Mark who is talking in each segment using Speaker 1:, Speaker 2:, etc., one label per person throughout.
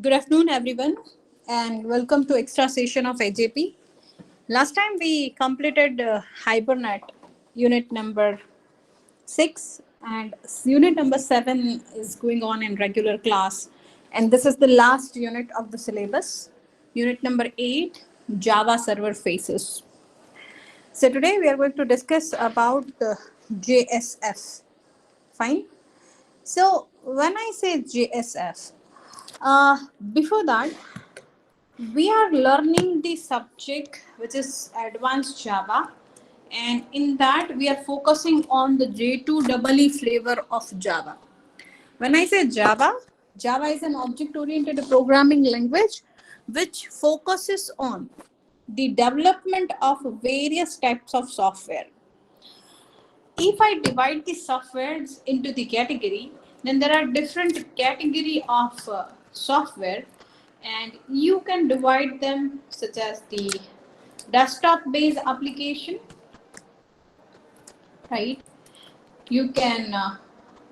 Speaker 1: Good afternoon, everyone, and welcome to extra session of AJP. Last time we completed Hibernate unit number 6, and unit number 7 is going on in regular class. And this is the last unit of the syllabus, unit number 8, Java server faces. So today we are going to discuss about the JSF. Fine. So when I say JSF, before that, we are learning the subject which is advanced Java, and in that we are focusing on the J2EE flavor of Java. When I say Java, Java is an object oriented programming language which focuses on the development of various types of software. If I divide the softwares into the category, then there are different category of software, and you can divide them such as the desktop based application, right? You can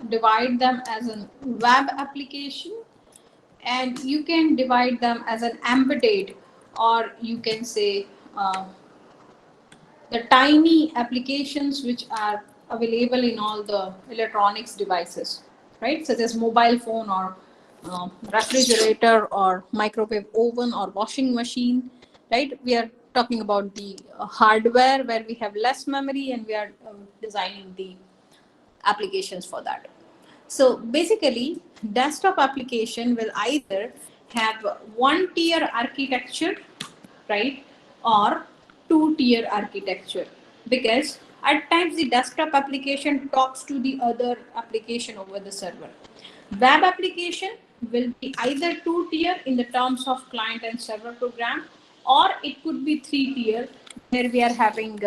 Speaker 1: divide them as a web application, and you can divide them as an embedded, or you can say the tiny applications which are available in all the electronics devices, right? Such as mobile phone or refrigerator or microwave oven or washing machine, right? We are talking about the hardware where we have less memory, and we are designing the applications for that. So basically, desktop application will either have one tier architecture, right, or two tier architecture, because at times the desktop application talks to the other application over the server. Web application will be either two tier in the terms of client and server program, or it could be three tier where we are having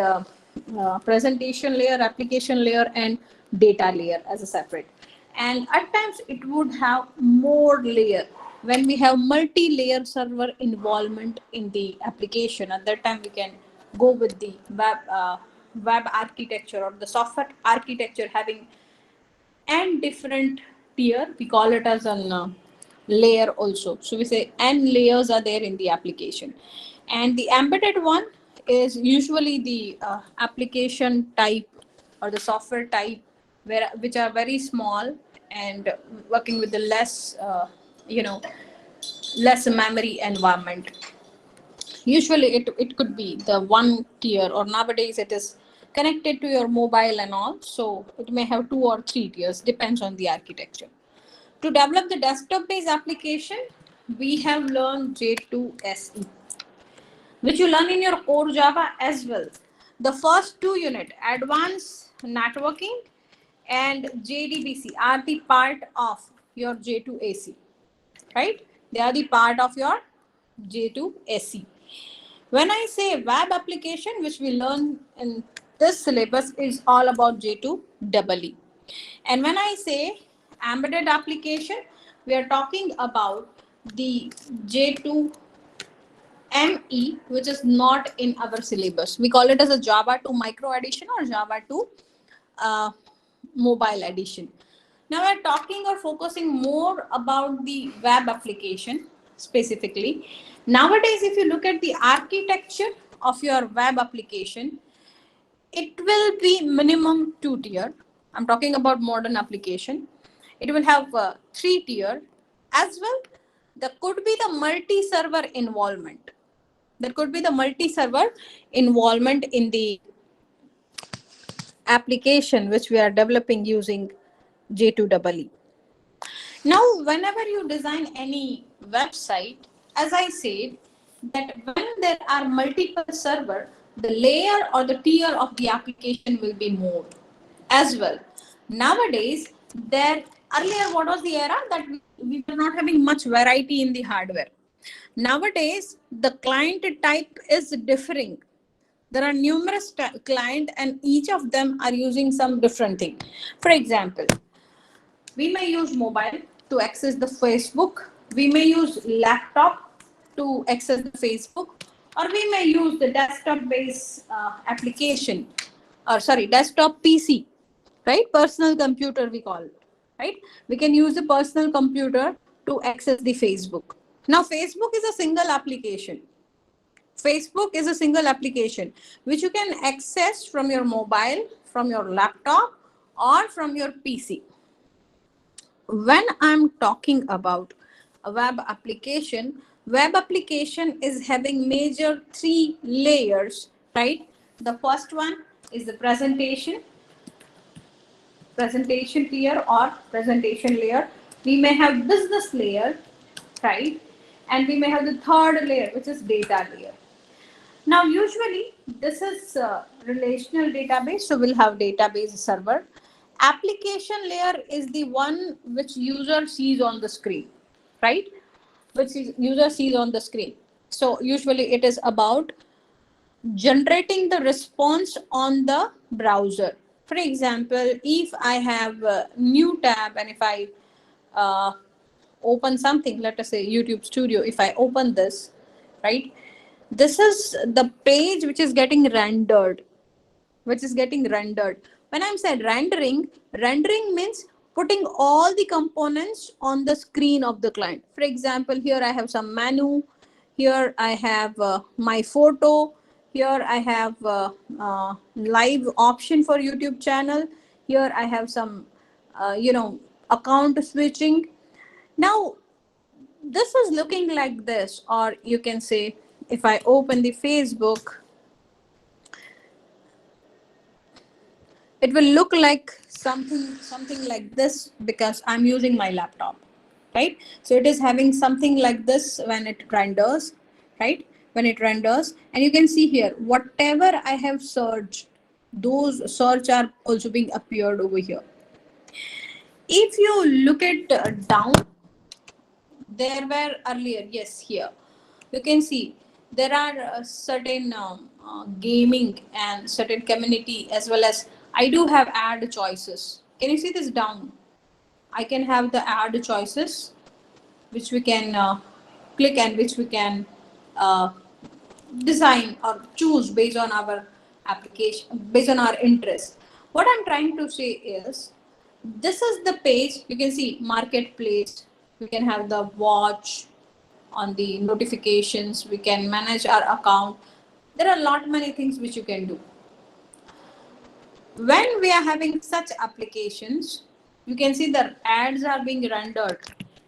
Speaker 1: presentation layer, application layer, and data layer as a separate. And at times it would have more layer when we have multi-layer server involvement in the application. At that time we can go with the web architecture or the software architecture having n different tier. We call it as an layer also. So we say n layers are there in the application. And the embedded one is usually the application type or the software type which are very small and working with the less memory environment. Usually it could be the one tier, or nowadays it is connected to your mobile and all, so it may have two or three tiers, depends on the architecture. To develop the desktop based application, we have learned J2SE, which you learn in your core Java as well. The first two unit, advanced networking and JDBC, are the part of your J2AC, right? They are the part of your J2SE. When I say web application, which we learn in this syllabus, is all about J2EE. And when I say embedded application, we are talking about the J2ME, which is not in our syllabus. We call it as a Java 2 micro edition or Java 2 mobile edition. Now we're talking or focusing more about the web application specifically. Nowadays, if you look at the architecture of your web application, it will be minimum two tier. I'm talking about modern application. It will have three tier as well. There could be the multi-server involvement. There could be the multi-server involvement in the application which we are developing using J2EE. Now, whenever you design any website, as I said, that when there are multiple server, the layer or the tier of the application will be more as well. Nowadays, earlier what was the era that we were not having much variety in the hardware. Nowadays, the client type is differing. There are numerous clients, and each of them are using some different thing. For example, we may use mobile to access the Facebook. We may use laptop to access the Facebook, or we may use the desktop-based application, or sorry, desktop PC, right? Personal computer we call it, right? We can use the personal computer to access the Facebook. Now, Facebook is a single application. Facebook is a single application which you can access from your mobile, from your laptop, or from your PC. When I'm talking about a web application is having major three layers, right? The first one is the presentation tier or presentation layer. We may have business layer, right? And we may have the third layer, which is data layer. Now, usually this is relational database, so we'll have database server. Application layer is the one which user sees on the screen, right? Which is user sees on the screen. So usually it is about generating the response on the browser. For example, if I have a new tab and if I uh, open something, let us say YouTube Studio, if I open this, right? This is the page which is getting rendered, When I'm said rendering means putting all the components on the screen of the client. For example, here I have some menu, here I have my photo, here I have live option for YouTube channel, here I have some account switching. Now this is looking like this, or you can say if I open the Facebook, it will look like something like this because I'm using my laptop, right? So it is having something like this when it renders, right? When it renders, and you can see here whatever I have searched, those search are also being appeared over here. If you look at down, there were earlier, yes, here you can see there are certain gaming and certain community, as well as I do have ad choices. Can you see this down? I can have the ad choices which we can click and which we can uh, design or choose based on our application, based on our interest. What I'm trying to say is, this is the page. You can see marketplace, we can have the watch on the notifications, we can manage our account. There are a lot many things which you can do. When we are having such applications, you can see the ads are being rendered.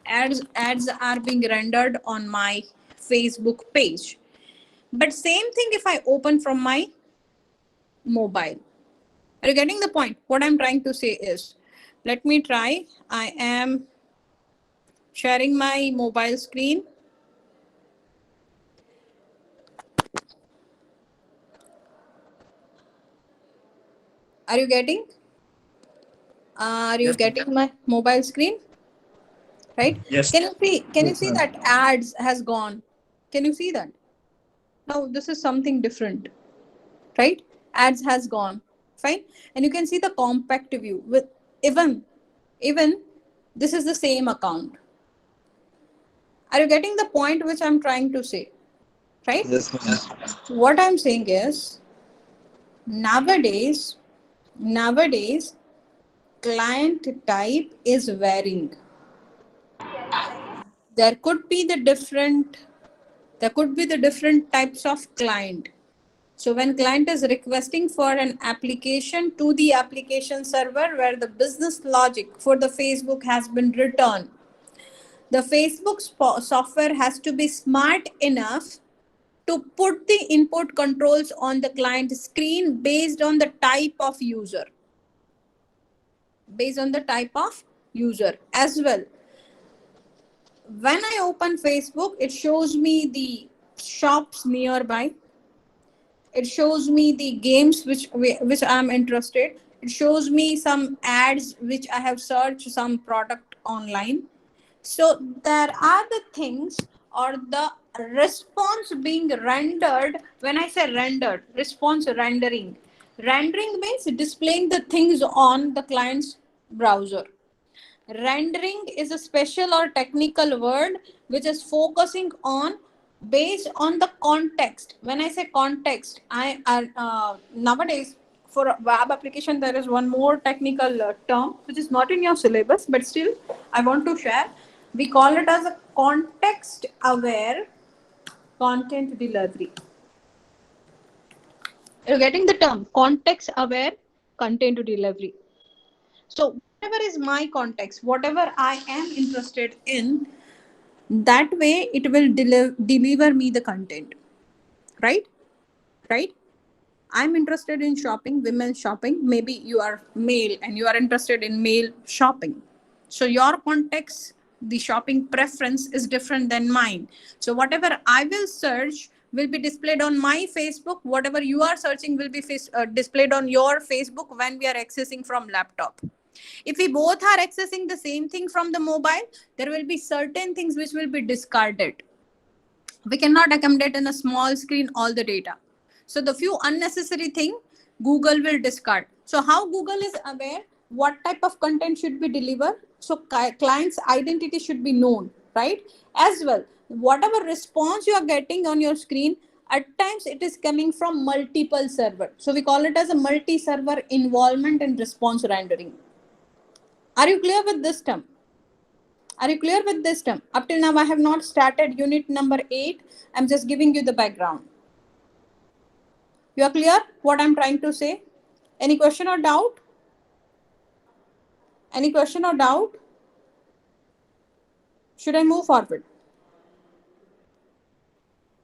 Speaker 1: Ads are being rendered on my Facebook page. But same thing if I open from my mobile. Are you getting the point? What I'm trying to say is, let me try. I am sharing my mobile screen. Are you getting? Are you
Speaker 2: Yes.
Speaker 1: getting my mobile screen? Right?
Speaker 2: Yes.
Speaker 1: Can you see? Can you
Speaker 2: Yes,
Speaker 1: see
Speaker 2: ma'am.
Speaker 1: that ads has gone? Can you see that? Now this is something different, right? Ads has gone. Fine, and you can see the compact view with even this is the same account. Are you getting the point which I'm trying to say? Right?
Speaker 2: Yes, ma'am.
Speaker 1: What I'm saying is, nowadays client type is varying. There could be the different types of client. So when client is requesting for an application to the application server where the business logic for the Facebook has been written, the Facebook software has to be smart enough to put the input controls on the client screen based on the type of user, as well. When I open Facebook, it shows me the shops nearby. It shows me the games which I'm interested. It shows me some ads which I have searched some product online. So there are the things or the response being rendered. When I say rendered, response rendering. Rendering means displaying the things on the client's browser. Rendering is a special or technical word which is focusing on based on the context. When I say context, nowadays for a web application there is one more technical term which is not in your syllabus, but still I want to share. We call it as a context aware content delivery. You're getting the term context aware content delivery. So whatever is my context, whatever I am interested in, that way it will deliver me the content. Right? Right? I'm interested in shopping, women's shopping. Maybe you are male and you are interested in male shopping. So your context, the shopping preference is different than mine. So whatever I will search will be displayed on my Facebook. Whatever you are searching will be displayed on your Facebook when we are accessing from laptop. If we both are accessing the same thing from the mobile, there will be certain things which will be discarded. We cannot accommodate in a small screen all the data. So the few unnecessary thing Google will discard. So how Google is aware what type of content should be delivered, so client's identity should be known, right? As well, whatever response you are getting on your screen, at times it is coming from multiple server, so we call it as a multi server involvement and response rendering. Are you clear with this term? Are you clear with this term? Up till now, I have not started unit number 8. I'm just giving you the background. You are clear what I'm trying to say? Any question or doubt? Any question or doubt? Should I move forward?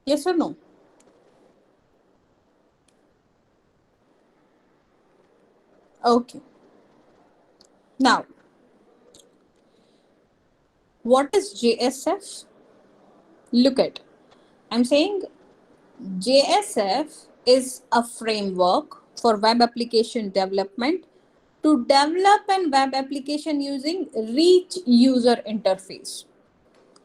Speaker 1: Yes or no? Okay. Now, what is JSF? Look at, I'm saying JSF is a framework for web application development to develop a web application using rich user interface.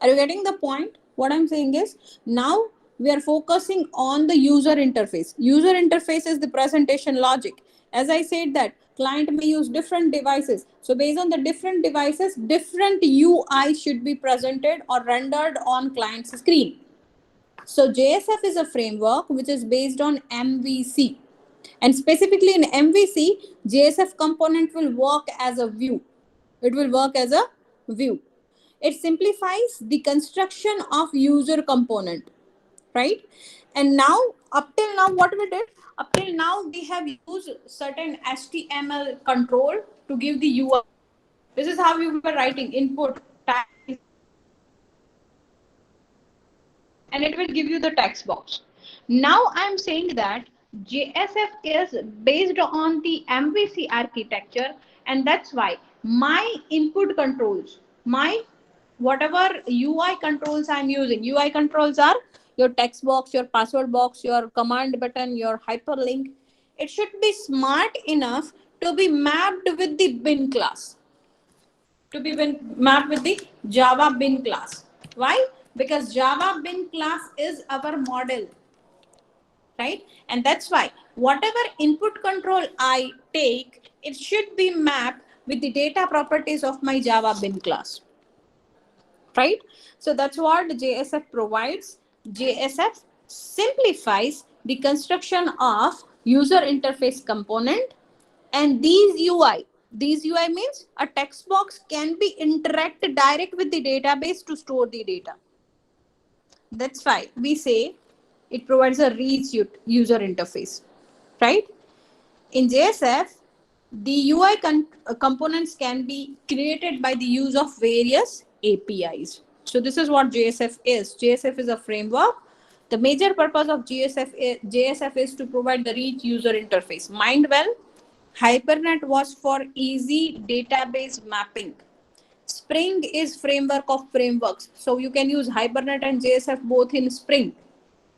Speaker 1: Are you getting the point? What I'm saying is, now we are focusing on the user interface. User interface is the presentation logic. As I said that client may use different devices. So based on the different devices, different UI should be presented or rendered on client's screen. So JSF is a framework which is based on MVC. And specifically in MVC, JSF component will work as a view. It will work as a view. It simplifies the construction of user component, right? And now, up till now, what we did? Up till now, we have used certain HTML control to give the UI. This is how you were writing input, type, and it will give you the text box. Now I'm saying that JSF is based on the MVC architecture, and that's why my input controls, my whatever UI controls I'm using, UI controls are your text box, your password box, your command button, your hyperlink. It should be smart enough to be mapped with the bin class, to be mapped with the Java bin class. Why? Because Java bin class is our model, right? And that's why whatever input control I take, it should be mapped with the data properties of my Java bin class, right? So that's what JSF provides. JSF simplifies the construction of user interface component, and these UI means a text box can be interact direct with the database to store the data. That's why we say it provides a rich user interface, right? In JSF, the UI components can be created by the use of various APIs. So this is what JSF is. JSF is a framework. The major purpose of JSF is to provide the rich user interface. Mind well, Hibernate was for easy database mapping. Spring is framework of frameworks. So you can use Hibernate and JSF both in Spring,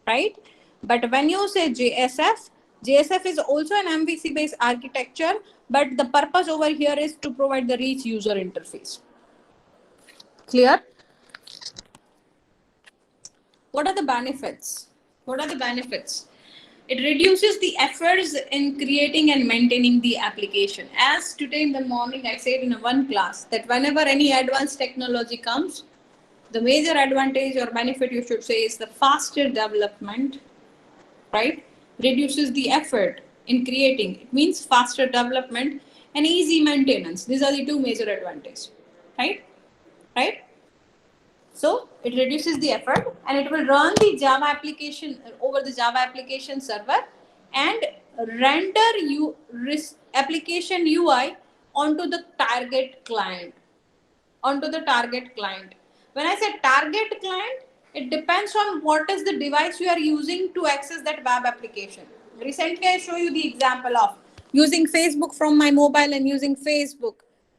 Speaker 1: right? But when you say JSF, JSF is also an MVC based architecture, but the purpose over here is to provide the rich user interface. Clear? What are the benefits? What are the benefits? It reduces the efforts in creating and maintaining the application. As today in the morning, I said in one class that whenever any advanced technology comes, the major advantage or benefit you should say is the faster development, right? Reduces the effort in creating. It means faster development and easy maintenance. These are the two major advantages, right? Right? So it reduces the effort and it will run the Java application over the Java application server and render application UI onto the target client. Onto the target client. When I say target client, it depends on what is the device you are using to access that web application. Recently, I show you the example of using Facebook from my mobile and using Facebook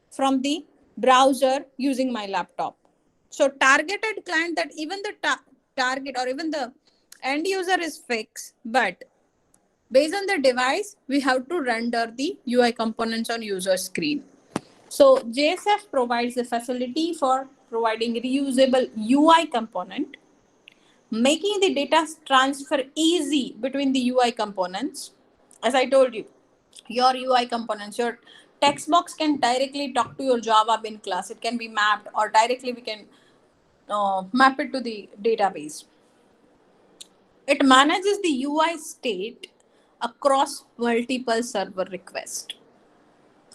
Speaker 1: from the browser using my laptop. So targeted client, that even the target or even the end user is fixed, but based on the device, we have to render the UI components on user screen. So JSF provides a facility for providing reusable UI component, making the data transfer easy between the UI components. As I told you, your UI components, your text box can directly talk to your Java bin class. It can be mapped, or directly we can map it to the database. It manages the UI state across multiple server requests.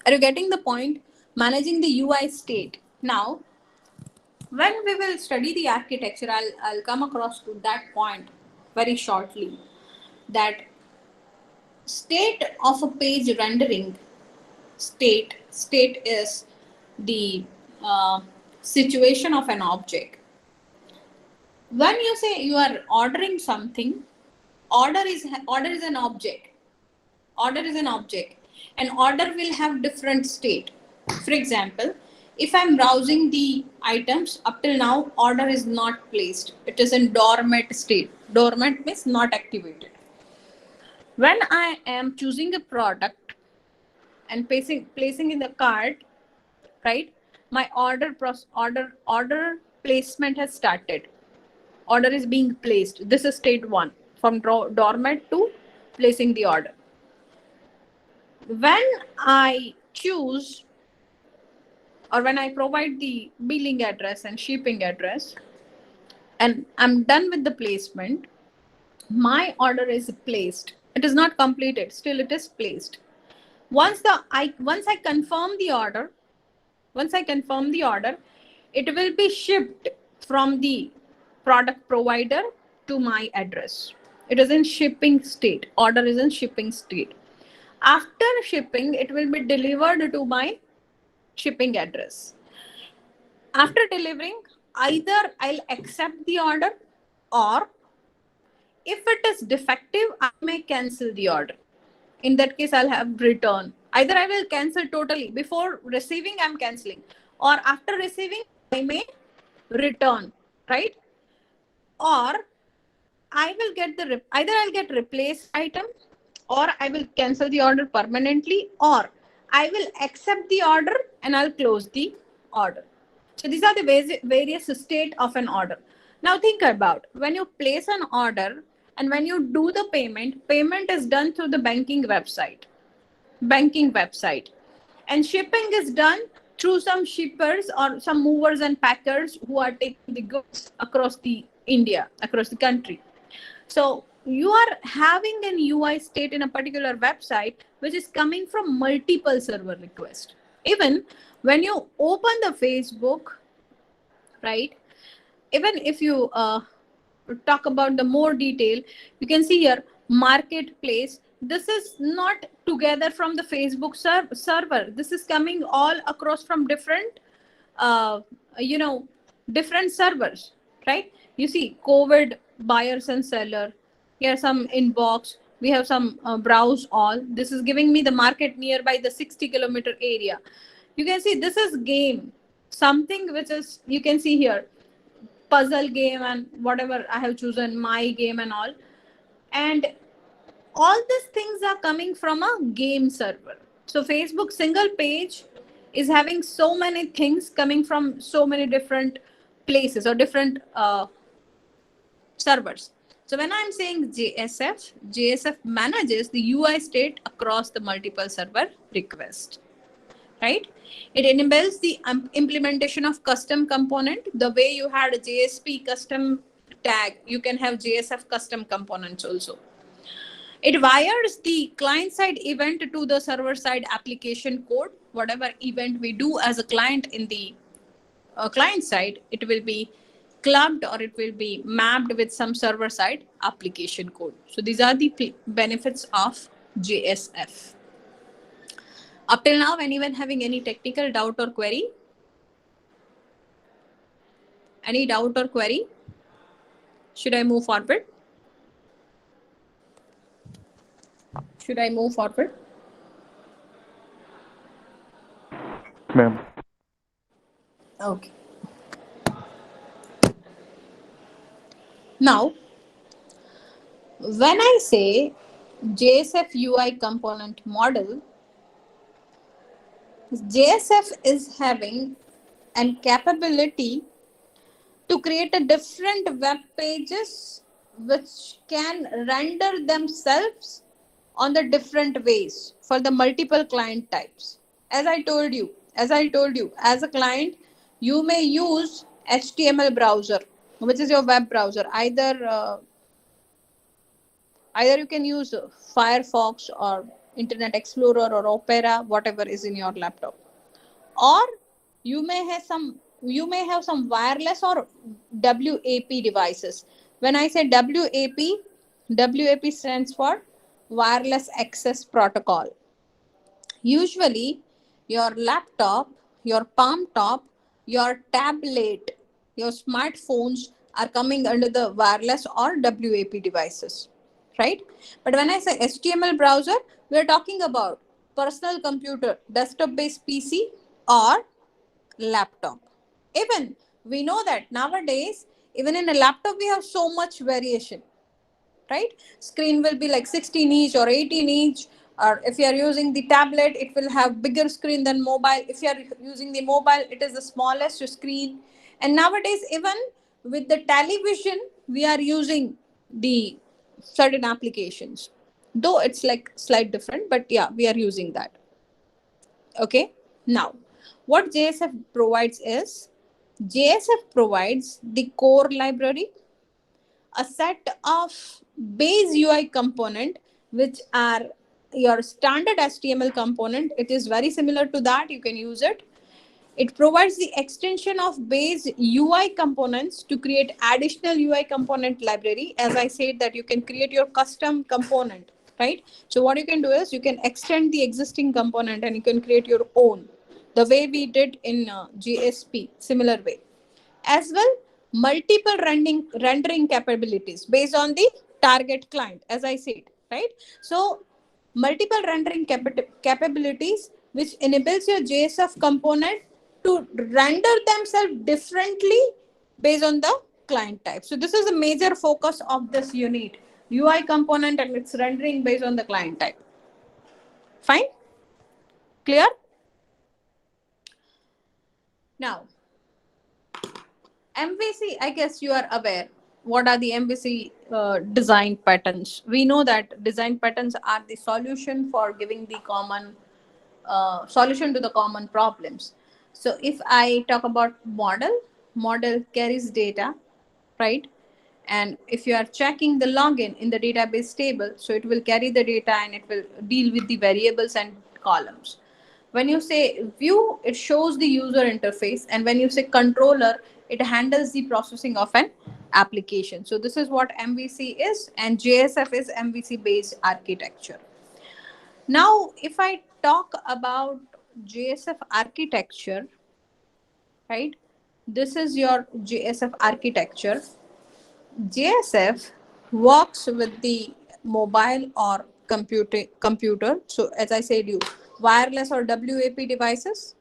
Speaker 1: Are you getting the point? Managing the UI state. Now, when we will study the architecture, I'll come across to that point very shortly. That state of a page rendering, state is the situation of an object. When you say you are ordering something, order is an object. Order is an object, and order will have different state. For example, if I'm browsing the items, up till now order is not placed, it is in dormant state. Dormant means not activated. When I am choosing a product and placing in the cart, right, my order placement has started. Order is being placed. This is state 1, from dormant to placing the order. When I choose, or when I provide the billing address and shipping address, and I'm done with the placement, my order is placed. It is not completed, still it is placed. Once I confirm the order, it will be shipped from the product provider to my address. It is in shipping state. Order is in shipping state. After shipping, it will be delivered to my shipping address. After delivering, either I'll accept the order, or if it is defective, I may cancel the order. In that case, I'll have return. Either I will cancel totally. Before receiving, I'm canceling. Or after receiving, I may return, right? Or I will get either I'll get replaced item, or I will cancel the order permanently, or I will accept the order and I'll close the order. So these are the various state of an order. Now think about, when you place an order and when you do the payment is done through the banking website, and shipping is done through some shippers or some movers and packers who are taking the goods across the India, across the country. So you are having an UI state in a particular website which is coming from multiple server requests. Even when you open the Facebook, right? Even if you talk about the more detail, you can see here marketplace. This is not together from the Facebook server. This is coming all across from different, different servers, right? You see COVID buyers and seller. Here some inbox. We have some browse all. This is giving me the market nearby the 60-kilometer area. You can see this is game. Something which is, you can see here, puzzle game and whatever I have chosen, my game and all. And all these things are coming from a game server. So Facebook single page is having so many things coming from so many different places or different servers. So when I'm saying JSF manages the UI state across the multiple server requests, right? It enables the implementation of custom component. The way you had a JSP custom tag, you can have JSF custom components also. It wires the client-side event to the server-side application code. Whatever event we do as a client in the client side, it will be clubbed or it will be mapped with some server side application code. So these are the benefits of JSF. Up till now, anyone having any technical doubt or query? Any doubt or query? Should I move forward? Should I move forward?
Speaker 2: Ma'am.
Speaker 1: Okay. Now, when I say JSF UI component model, JSF is having an capability to create a different web pages which can render themselves on the different ways for the multiple client types. As I told you, as a client, you may use HTML browser, which is your web browser. Either you can use Firefox or Internet Explorer or Opera, whatever is in your laptop, or you may have some wireless or WAP devices. When I say WAP stands for wireless access protocol. Usually your laptop, your palm top, your tablet, your smartphones are coming under the wireless or WAP devices, right? But when I say HTML browser, we are talking about personal computer, desktop based PC or laptop. Even we know that nowadays, even in a laptop, we have so much variation, right? Screen will be like 16 inch or 18 inch, or if you are using the tablet, it will have bigger screen than mobile. If you are using the mobile, it is the smallest screen. And nowadays, even with the television, we are using the certain applications, though it's like slight different, but yeah, we are using that. Okay. Now, what JSF provides is, JSF provides the core library, a set of base UI component, which are your standard HTML component. It is very similar to that. You can use it. It provides the extension of base UI components to create additional UI component library. As I said, that you can create your custom component, right? So what you can do is you can extend the existing component and you can create your own, the way we did in GSP, similar way. As well, multiple rendering capabilities based on the target client, as I said, right? So multiple rendering capabilities, which enables your JSF component to render themselves differently based on the client type. So this is a major focus of this unit, UI component and its rendering based on the client type. Fine? Clear? Now, MVC, I guess you are aware. What are the MVC design patterns? We know that design patterns are the solution for giving the common solution to the common problems. So if I talk about model carries data, right? And if you are checking the login in the database table, so it will carry the data and it will deal with the variables and columns. When you say view, it shows the user interface, and when you say controller, it handles the processing of an application. So this is what MVC is, and JSF is MVC based architecture. Now, if I talk about JSF architecture, right? This is your JSF architecture. JSF works with the mobile or computer. So as I said, you wireless or WAP devices,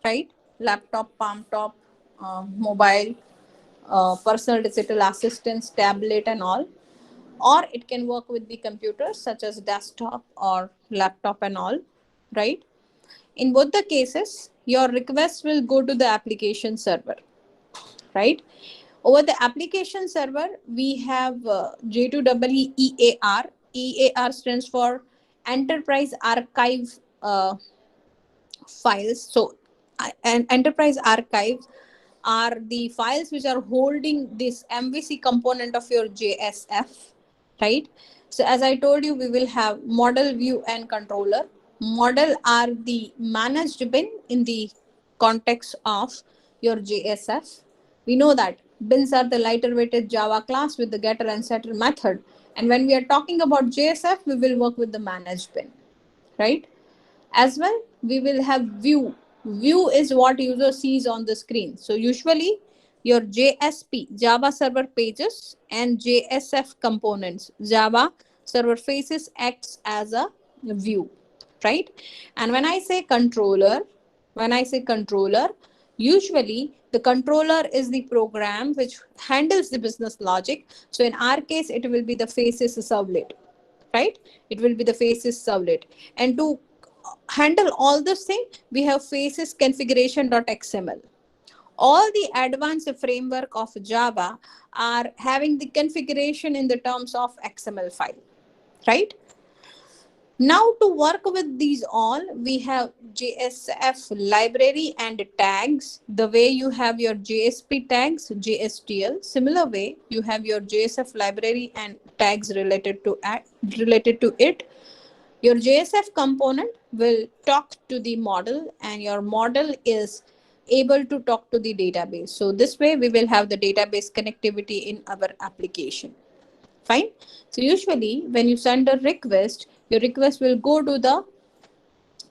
Speaker 1: right? Laptop, palm top, mobile, personal digital assistants, tablet, and all. Or it can work with the computers such as desktop or laptop and all, right? In both the cases, your request will go to the application server, right? Over the application server, we have J2EE EAR. EAR stands for Enterprise Archive files. So, an enterprise archives are the files which are holding this MVC component of your JSF, right? So, as I told you, we will have model, view, and controller. Model are the managed bin in the context of your JSF. We know that Bins are the lighter weighted Java class with the getter and setter method. And when we are talking about JSF, we will work with the managed bin, right? As well, we will have view. View is what user sees on the screen. So usually your JSP, Java server pages, and JSF components, Java server faces, acts as a view, right? And when I say controller, usually the controller is the program which handles the business logic. So in our case, it will be the faces servlet, right? It will be the faces servlet. And to handle all this thing, we have faces configuration.xml. All the advanced framework of Java are having the configuration in the terms of XML file, right? Now to work with these all, we have JSF library and tags. The way you have your JSP tags, JSTL, similar way you have your JSF library and tags related to it. Your JSF component will talk to the model, and your model is able to talk to the database. So this way we will have the database connectivity in our application. Fine. So usually when you send a request, your request will go to the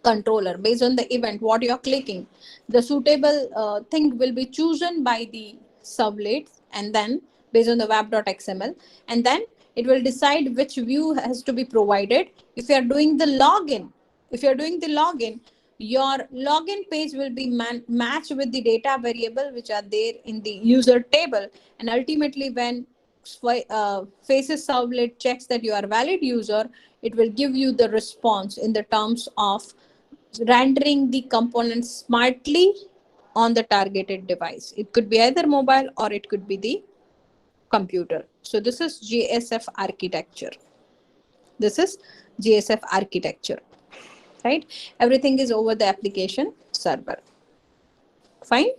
Speaker 1: controller based on the event what you are clicking. The suitable thing will be chosen by the servlet, and then based on the web.xml, and then it will decide which view has to be provided. If you are doing the login, your login page will be matched with the data variable which are there in the user table. And ultimately when faces servlet checks that you are a valid user, it will give you the response in the terms of rendering the components smartly on the targeted device. It could be either mobile or it could be the computer. So this is JSF architecture. This is JSF architecture, right? Everything is over the application server. Fine.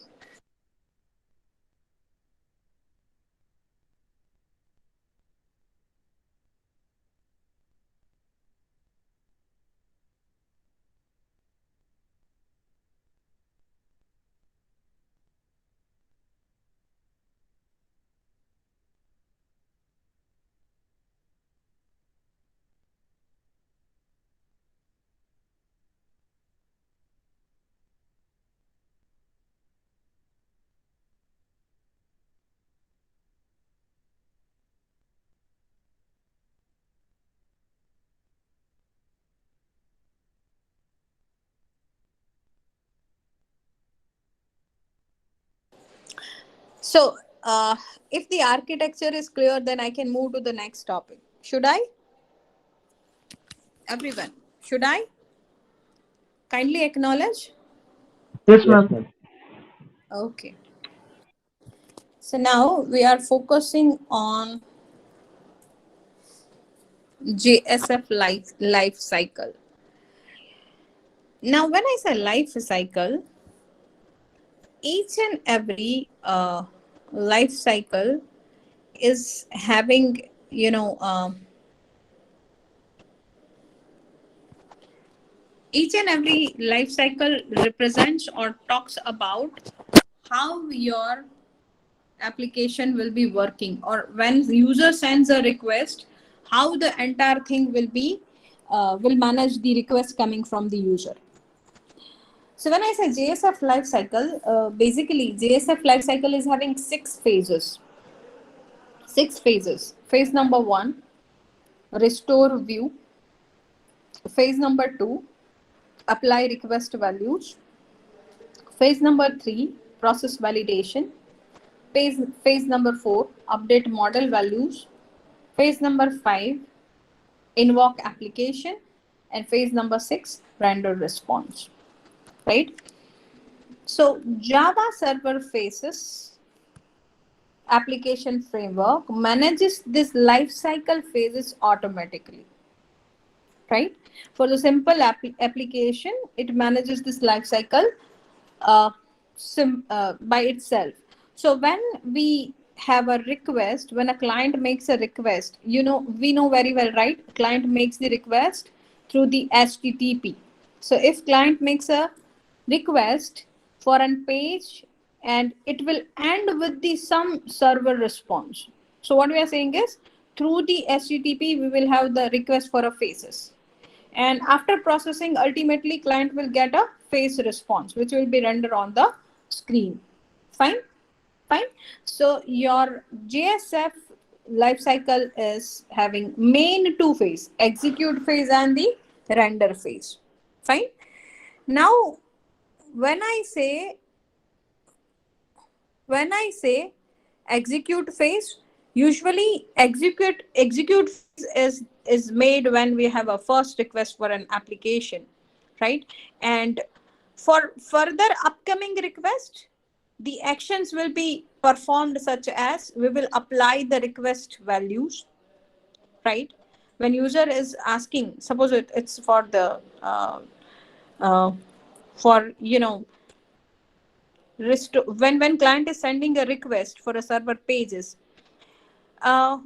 Speaker 1: So if the architecture is clear, then I can move to the next topic. Should I? Everyone, should I? Kindly acknowledge.
Speaker 2: Yes, ma'am.
Speaker 1: Okay. So now we are focusing on JSF life cycle. Now, when I say life cycle, each and every life cycle is having, each and every life cycle represents or talks about how your application will be working, or when the user sends a request, how the entire thing will manage the request coming from the user. So when I say JSF lifecycle, basically JSF lifecycle is having 6 phases. 6 phases. Phase number 1, restore view. Phase number 2, apply request values. Phase number 3, process validation. Phase number 4, update model values. Phase number 5, invoke application. And phase number 6, render response. Right? So Java server faces application framework manages this life cycle phases automatically, right? For the simple application, it manages this life cycle by itself. So when we have a request, when a client makes a request, we know very well, right? Client makes the request through the HTTP. So if client makes a request for a page and it will end with the some server response. So what we are saying is, through the HTTP, we will have the request for a faces. And after processing, ultimately client will get a face response, which will be rendered on the screen. Fine. Fine. So your JSF lifecycle is having main two phase, execute phase and the render phase. Fine. Now, when I say execute phase, usually execute phase is made when we have a first request for an application, right? And for further upcoming request, the actions will be performed such as we will apply the request values, right? When user is asking, suppose it's for the uh, for when client is sending a request for a server pages, uh,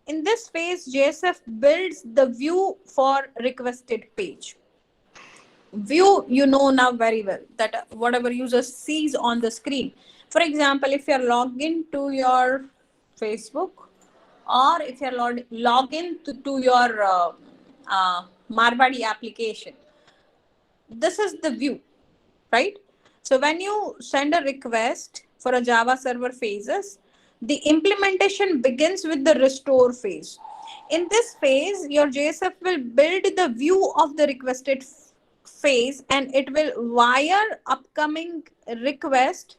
Speaker 1: in this phase JSF builds the view for requested page. View, now very well, that whatever user sees on the screen. For example, if you're logged into your Facebook, or if you're log in to your Marwadi application, this is the view, right? So when you send a request for a Java server phases, the implementation begins with the restore phase. In this phase, your JSF will build the view of the requested phase, and it will wire upcoming request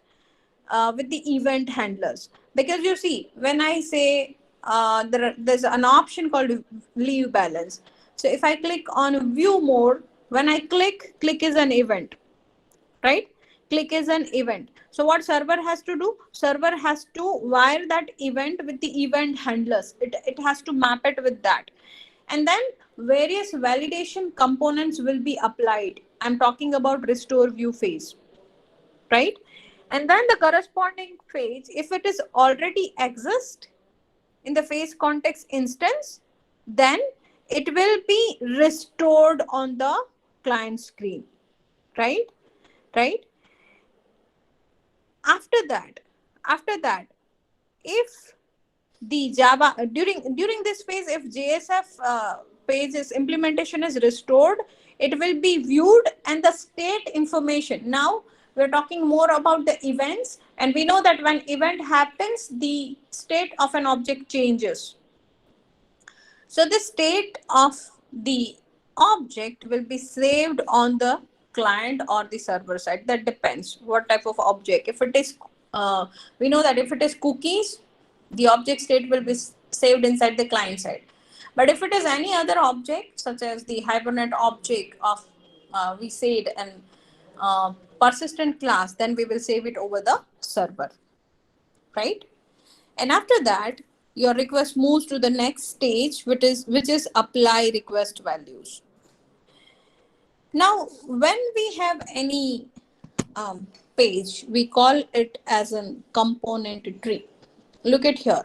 Speaker 1: with the event handlers. Because you see, when I say there's an option called leave balance. So if I click on view mode, when I click is an event, right? Click is an event. So what server has to do? Server has to wire that event with the event handlers. It has to map it with that. And then various validation components will be applied. I'm talking about restore view phase, right? And then the corresponding phase, if it is already exist in the phase context instance, then it will be restored on the client screen, right? Right? After that, if the Java during this phase, if JSF pages implementation is restored, it will be viewed, and the state information. Now we're talking more about the events, and we know that when event happens, the state of an object changes. So the state of the object will be saved on the client or the server side. That depends what type of object. If it is, we know that if it is cookies, the object state will be saved inside the client side. But if it is any other object, such as the Hibernate object of we said and persistent class, then we will save it over the server, right? And after that, your request moves to the next stage, which is apply request values. Now, when we have any page, we call it as a component tree. Look at here.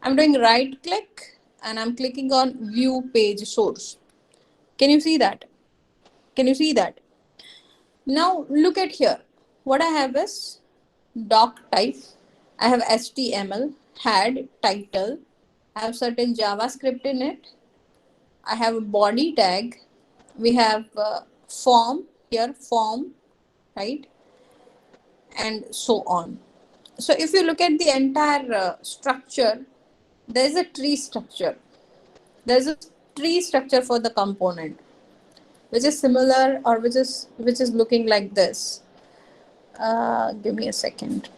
Speaker 1: I'm doing right click and I'm clicking on view page source. Can you see that? Can you see that? Now look at here. What I have is doc type. I have HTML, head, title. I have certain JavaScript in it. I have a body tag. We have form here, form, right? And so on. So if you look at the entire structure, there is a tree structure. There is a tree structure for the component, which is similar, or which is looking like this. Give me a second.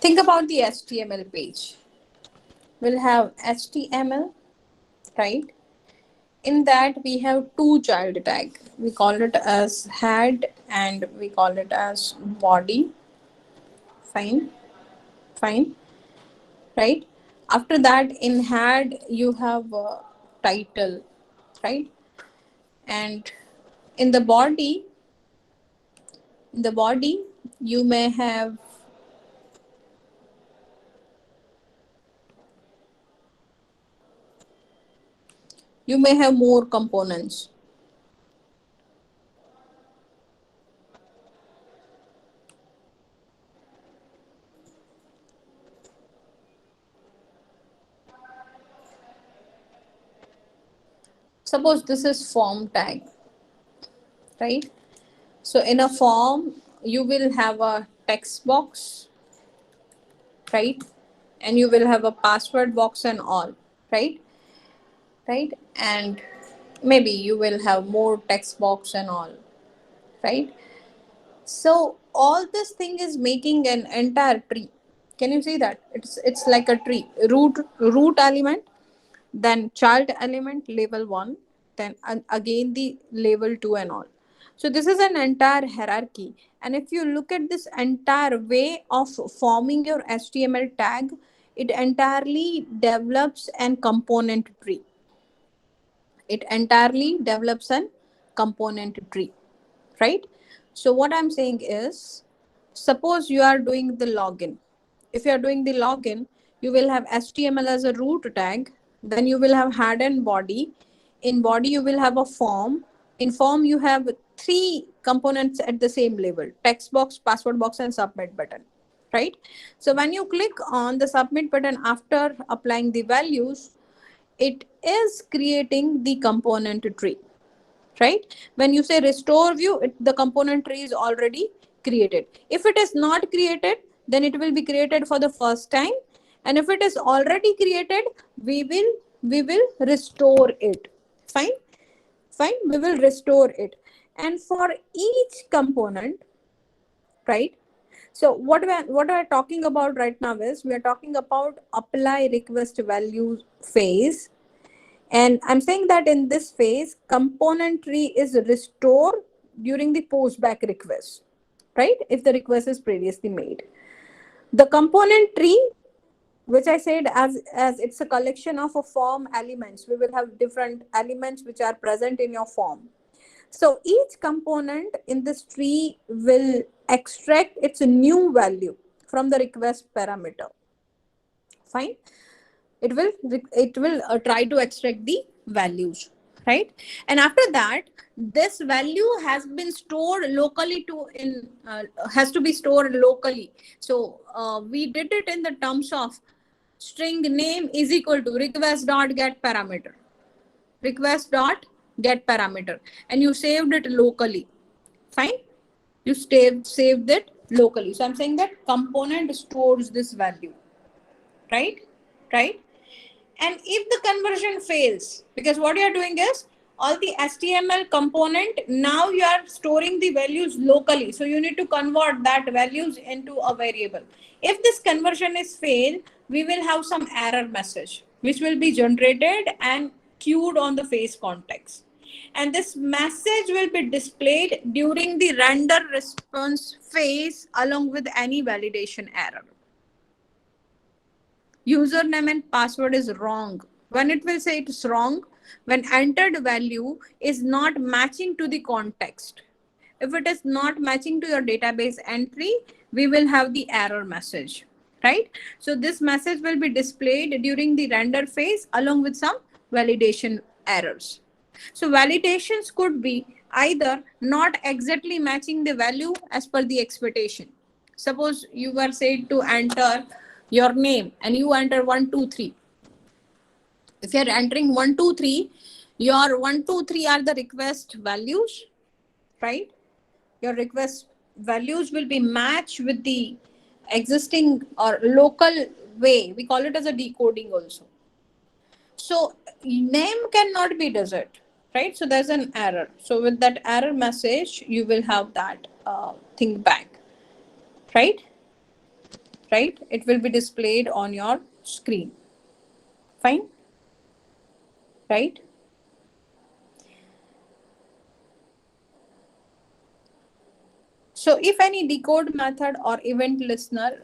Speaker 1: Think about the HTML page. We'll have HTML, right? In that we have two child tag. We call it as head and we call it as body. Fine. Fine, right? After that, in head, you have a title, right? And in the body, you may have more components. Suppose this is form tag, right? So in a form, you will have a text box, right? And you will have a password box and all, right? Right? And maybe you will have more text box and all, right? So all this thing is making an entire tree. Can you see that? It's like a tree. Root element, then child element level 1, then again the level 2 and all. So this is an entire hierarchy, and if you look at this entire way of forming your HTML tag, it entirely develops an component tree. It entirely develops an component tree, right? So what I'm saying is, suppose you are doing the login. If you are doing the login, you will have HTML as a root tag, then you will have head and body. In body, you will have a form. In form, you have three components at the same level: text box, password box, and submit button, right? So when you click on the submit button after applying the values, it is creating the component tree, right? When you say restore view, the component tree is already created. If it is not created, then it will be created for the first time, and if it is already created, we will restore it. Fine, fine, we will restore it. And for each component, right? So what we're talking about right now is, we are talking about apply request value phase. And I'm saying that in this phase, component tree is restored during the post back request, right? If the request is previously made. The component tree, which I said, as it's a collection of a form elements, we will have different elements which are present in your form. So each component in this tree will extract its new value from the request parameter. Fine. It will try to extract the values, right? And after that, this value has been stored locally to in has to be stored locally. So we did it in the terms of string name is equal to request dot get parameter, request dot get parameter, and you saved it locally. Fine, you saved it locally. So I'm saying that component stores this value, right? Right. And if the conversion fails, because what you are doing is, all the HTML component, now you are storing the values locally, so you need to convert that values into a variable. If this conversion is failed, we will have some error message which will be generated and queued on the phase context, and this message will be displayed during the render response phase along with any validation error. Username and password is wrong. When it will say it's wrong, when entered value is not matching to the context. If it is not matching to your database entry, we will have the error message, right? So this message will be displayed during the render phase along with some validation errors. So validations could be either not exactly matching the value as per the expectation. Suppose you were said to enter your name and you enter 123. If you're entering 123, your 123 are the request values, right? Your request values will be matched with the existing or local way. We call it as a decoding also. So name cannot be desert, right? So there's an error. So with that error message, you will have that thing back, right? Right? It will be displayed on your screen. Fine, right? So if any decode method or event listener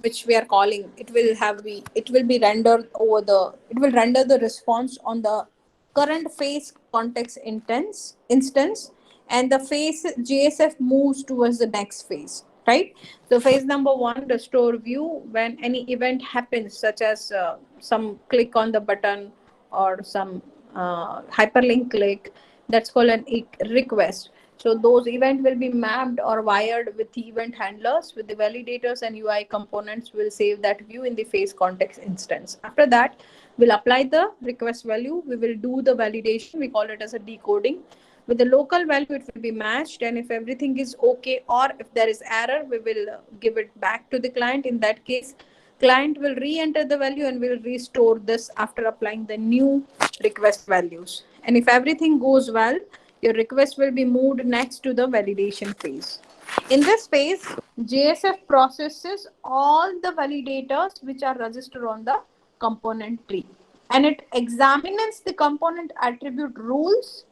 Speaker 1: which we are calling, it will be rendered over the, it will render the response on the current phase context instance, and the phase JSF moves towards the next phase, right? So phase number one, restore view, when any event happens, such as some click on the button or some hyperlink click, that's called an request. So those events will be mapped or wired with the event handlers, with the validators and UI components will save that view in the phase context instance. After that, we'll apply the request value. We will do the validation. We call it as a decoding. With the local value, it will be matched. And if everything is okay, or if there is error, we will give it back to the client. In that case, client will re-enter the value and will restore this after applying the new request values. And if everything goes well, your request will be moved next to the validation phase. In this phase, JSF processes all the validators which are registered on the component tree, and it examines the component attribute rules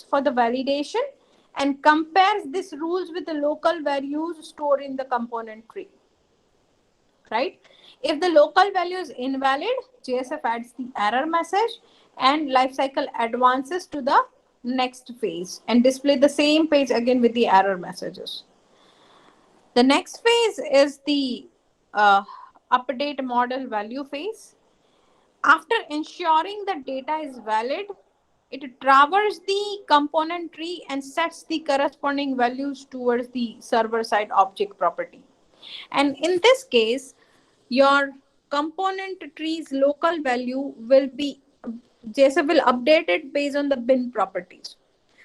Speaker 1: for the validation and compares these rules with the local values stored in the component tree, right? If the local value is invalid, JSF adds the error message and lifecycle advances to the next phase and display the same page again with the error messages. The next phase is the update model value phase. After ensuring the data is valid, it traverses the component tree and sets the corresponding values towards the server side object property. And in this case, your component tree's local value will be, JSF will update it based on the bin properties.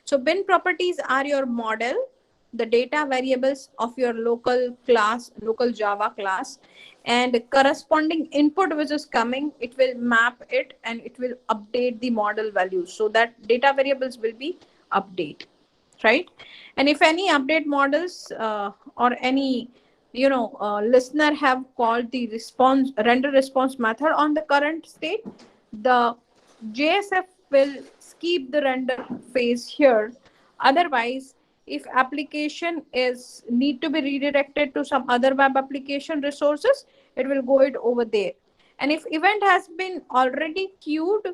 Speaker 1: So bin properties are your model, the data variables of your local class, local Java class, and corresponding input which is coming, it will map it and it will update the model values. So that data variables will be update, right? And if any update models or any listener have called the response render response method on the current state, the JSF will skip the render phase here. Otherwise, if application is need to be redirected to some other web application resources, it will go it over there. And if event has been already queued,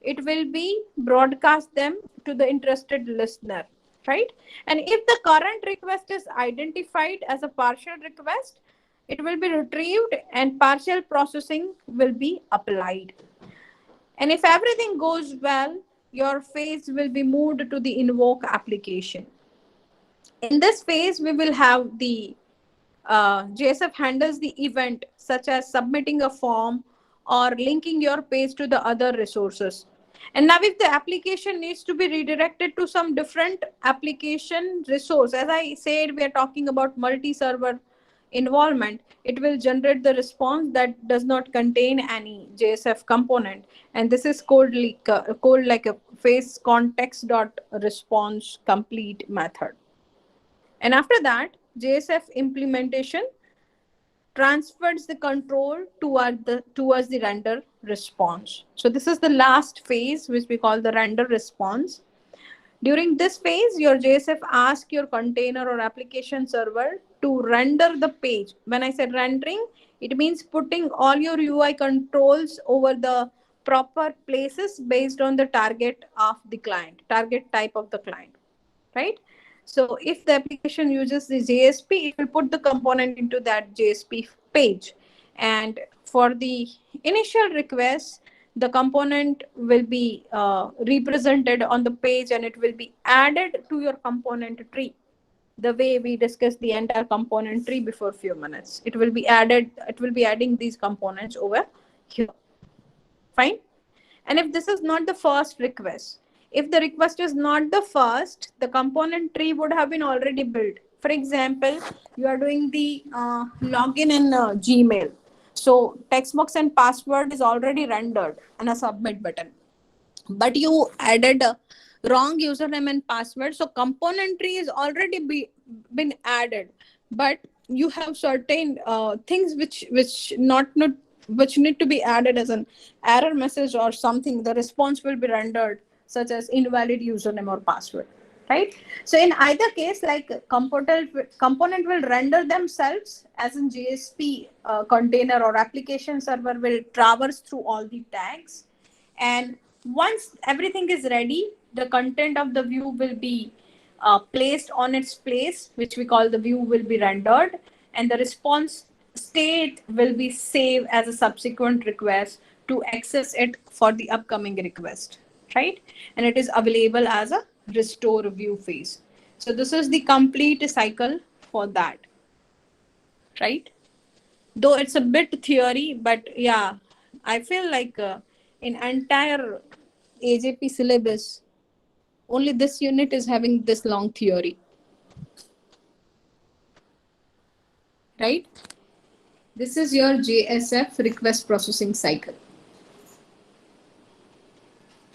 Speaker 1: it will be broadcast them to the interested listener, right? And if the current request is identified as a partial request, it will be retrieved and partial processing will be applied. And if everything goes well, your phase will be moved to the invoke application. In this phase, we will have the JSF handles the event such as submitting a form or linking your page to the other resources. And now if the application needs to be redirected to some different application resource, as I said, we are talking about multi-server involvement, it will generate the response that does not contain any JSF component. And this is called like a phase context dot response complete method. And after that, JSF implementation transfers the control towards the render response. So this is the last phase, which we call the render response. During this phase, your JSF asks your container or application server to render the page. When I said rendering, it means putting all your UI controls over the proper places based on the target of the client, target type of the client, right? So if the application uses the JSP, it will put the component into that JSP page. And for the initial request, the component will be represented on the page and it will be added to your component tree. The way we discussed the entire component tree before a few minutes. It will be added, it will be adding these components over here. Fine. And if this is not the first request, if the request is not the first, the component tree would have been already built. For example, you are doing the login in Gmail. So text box and password is already rendered and a submit button. But you added a wrong username and password. So component tree is already been added. But you have certain things which need to be added as an error message or something. The response will be rendered such as invalid username or password, right? So in either case, like component will render themselves, as in JSP container or application server will traverse through all the tags, and once everything is ready, the content of the view will be placed on its place, which we call the view will be rendered, and the response state will be saved as a subsequent request to access it for the upcoming request, right? And it is available as a restore view phase. So this is the complete cycle for that, right? Though it's a bit theory, but yeah, I feel like in entire AJP syllabus, only this unit is having this long theory, right? This is your JSF request processing cycle.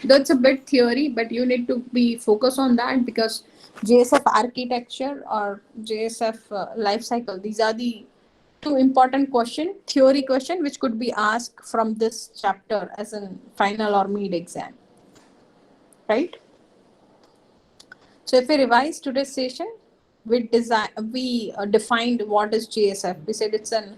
Speaker 1: That's a bit theory, but you need to be focused on that because JSF architecture or JSF life cycle, these are the two important theory question, which could be asked from this chapter as in final or mid exam, right? So if we revise today's session, we defined what is JSF. We said it's an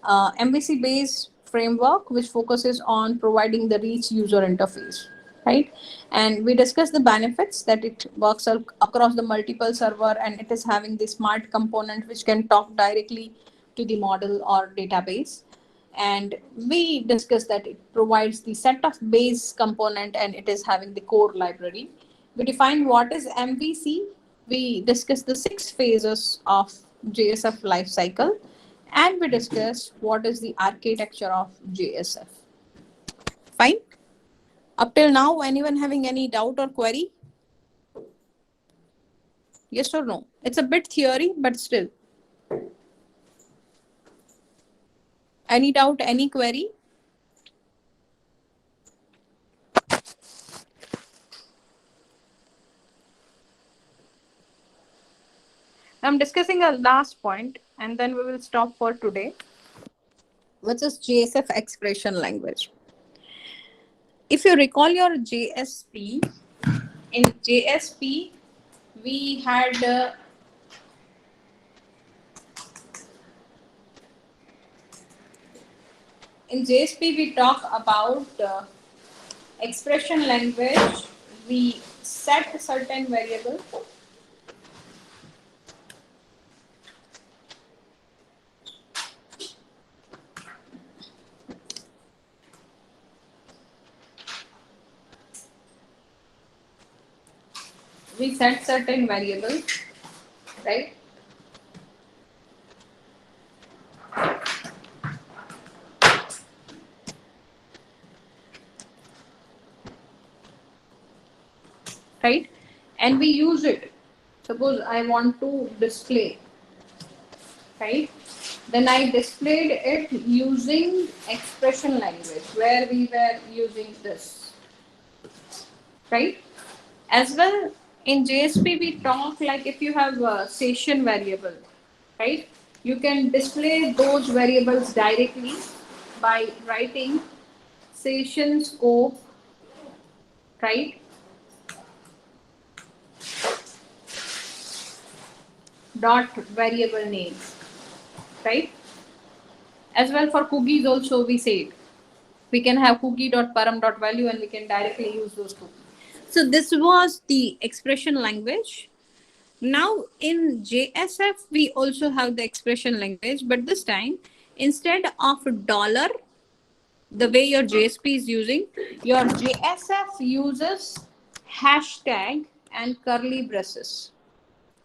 Speaker 1: MVC based framework which focuses on providing the rich user interface, right? And we discussed the benefits that it works across the multiple server, and it is having the smart component which can talk directly to the model or database. And we discussed that it provides the set of base component and it is having the core library. We defined what is MVC. We discussed the 6 phases of JSF lifecycle, and we discussed what is the architecture of JSF. Fine. Up till now, anyone having any doubt or query? Yes or no? It's a bit theory, but still. Any doubt, any query? I'm discussing a last point and then we will stop for today, which is JSF expression language. If you recall your JSP, in JSP, we had in JSP we talk about expression language. We set certain variable. We set certain variables, right? Right? And we use it. Suppose I want to display, right? Then I displayed it using expression language where we were using this, right? As well, in JSP, we talk like if you have a session variable, right? You can display those variables directly by writing session scope, right? Dot variable name, right? As well for cookies also we said we can have cookie.param.value and we can directly use those cookies. So this was the expression language. Now in JSF we also have the expression language, but this time instead of dollar, the way your JSP is using, your JSF uses hashtag and curly braces.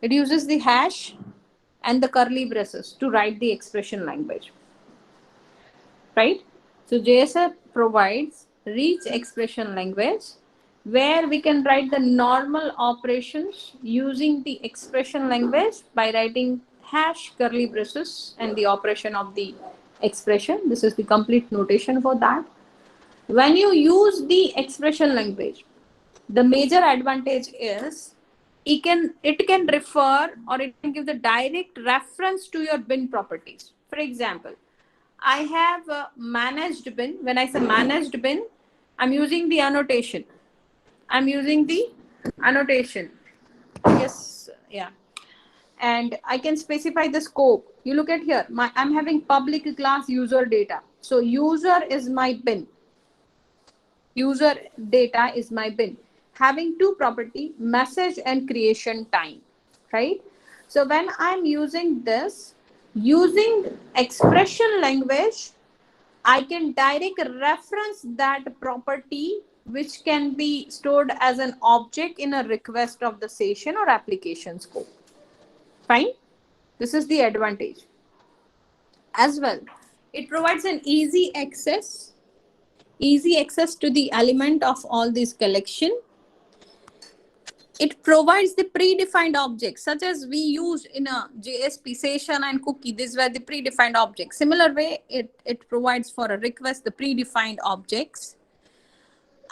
Speaker 1: It uses the hash and the curly braces to write the expression language, right? So JSF provides rich expression language where we can write the normal operations using the expression language by writing hash curly braces and the operation of the expression. This is the complete notation for that. When you use the expression language, the major advantage is it can refer or it can give the direct reference to your bin properties. For example, I have a managed bin. When I say managed bin, I'm using the annotation. I'm using the annotation. Yes, yeah. And I can specify the scope. You look at here, I'm having public class user data. So user is my bin. User data is my bin. Having two property, message and creation time, right? So when I'm using this, using expression language, I can direct reference that property which can be stored as an object in a request of the session or application scope. Fine. This is the advantage. As well, it provides an easy access to the element of all this collection. It provides the predefined objects such as we used in a JSP session and cookie. These were the predefined objects. Similar way, it provides for a request the predefined objects.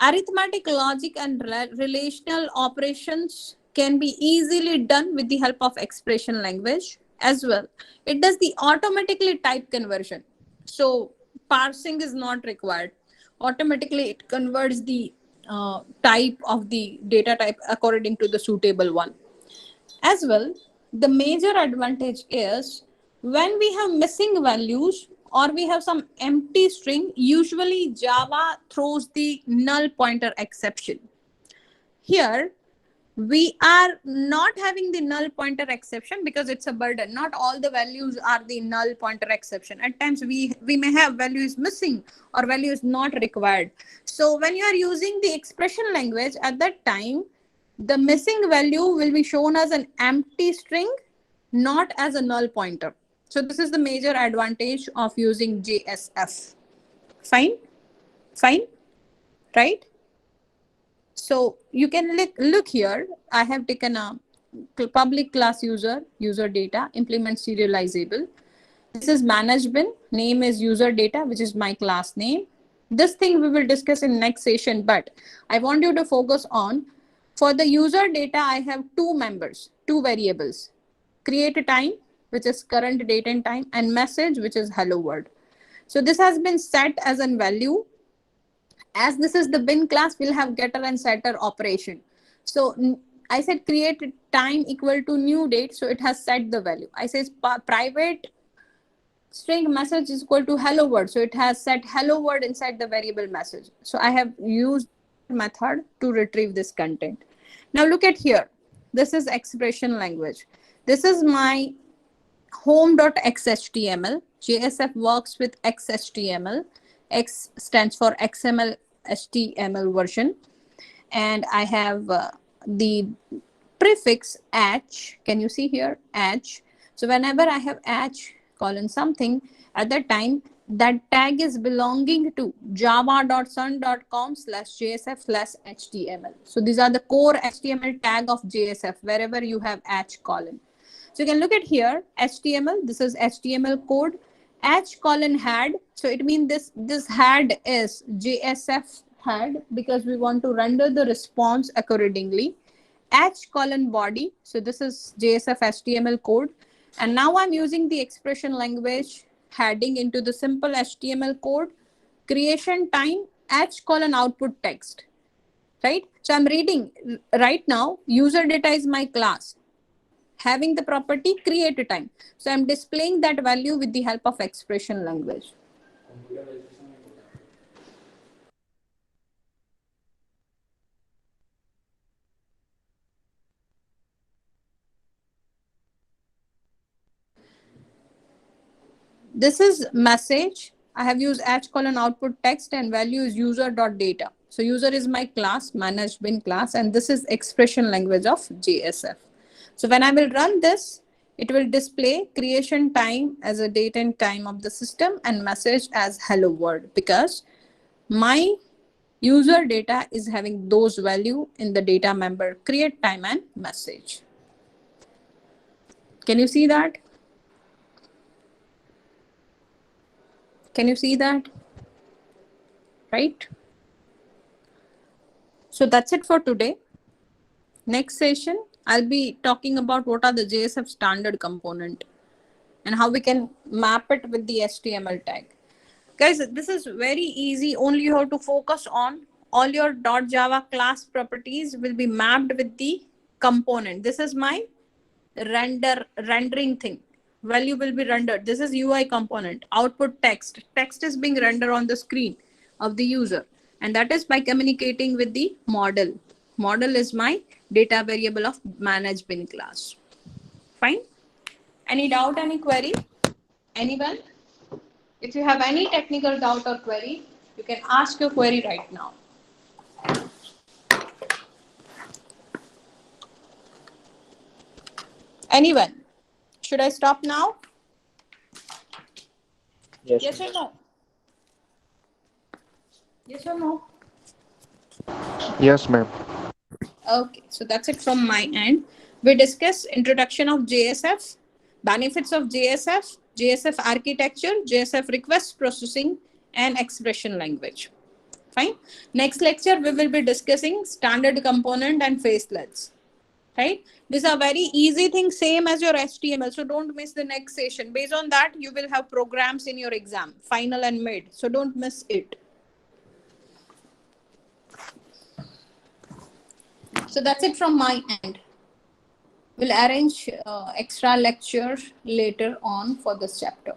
Speaker 1: Arithmetic logic and relational operations can be easily done with the help of expression language as well. It does the automatically type conversion. So parsing is not required. Automatically it converts the type of the data type according to the suitable one. As well, the major advantage is when we have missing values or we have some empty string, usually Java throws the null pointer exception. Here, we are not having the null pointer exception because it's a burden. Not all the values are the null pointer exception. At times we may have values missing or values not required. So when you are using the expression language, at that time the missing value will be shown as an empty string, not as a null pointer. So this is the major advantage of using JSF. Fine, fine, right? So you can look here. I have taken a public class user data, implement serializable. This is manage bin, name is user data, which is my class name. This thing we will discuss in next session, but I want you to focus on, for the user data, I have two members, two variables, create a time, which is current date and time, and message, which is hello world. So this has been set as a value. As this is the bin class, we'll have getter and setter operation. So I said create time equal to new date. So it has set the value. I says private string message is equal to hello world. So it has set hello world inside the variable message. So I have used method to retrieve this content. Now look at here. This is expression language. This is my home.xhtml. JSF works with XHTML. X stands for XML HTML version. And I have the prefix h. Can you see here? H. So whenever I have h colon something, at that time, that tag is belonging to java.sun.com/jsf/html. So these are the core HTML tag of JSF wherever you have h colon. So you can look at here, HTML, this is HTML code, h colon head. So it means this head is JSF head because we want to render the response accordingly. H colon body. So this is JSF HTML code. And now I'm using the expression language heading into the simple HTML code. Creation time, H colon output text. Right? So I'm reading right now, user data is my class. Having the property create a time. So I'm displaying that value with the help of expression language. This is message. I have used h colon output text and value is user.data. So user is my class, managed bin class, and this is expression language of JSF. So when I will run this, it will display creation time as a date and time of the system and message as hello world because my user data is having those value in the data member create time and message. Can you see that? Can you see that? Right? So that's it for today. Next session, I'll be talking about what are the JSF standard component and how we can map it with the HTML tag. Guys, this is very easy. Only you have to focus on all your .java class properties will be mapped with the component. This is my rendering thing. Value will be rendered. This is UI component. Output text. Text is being rendered on the screen of the user. And that is by communicating with the model. Model is my data variable of manage bin class. Fine. Any doubt, any query? Anyone? If you have any technical doubt or query, you can ask your query right now. Anyone? Should I stop now? Yes or no? Yes or no?
Speaker 3: Yes, ma'am.
Speaker 1: Okay, so that's it from my end. We discussed introduction of JSF, benefits of JSF, JSF architecture, JSF request processing, and expression language. Fine. Next lecture, we will be discussing standard component and facelets. Right? These are very easy things, same as your HTML. So don't miss the next session. Based on that, you will have programs in your exam, final and mid. So don't miss it. So that's it from my end. We'll arrange extra lecture later on for this chapter.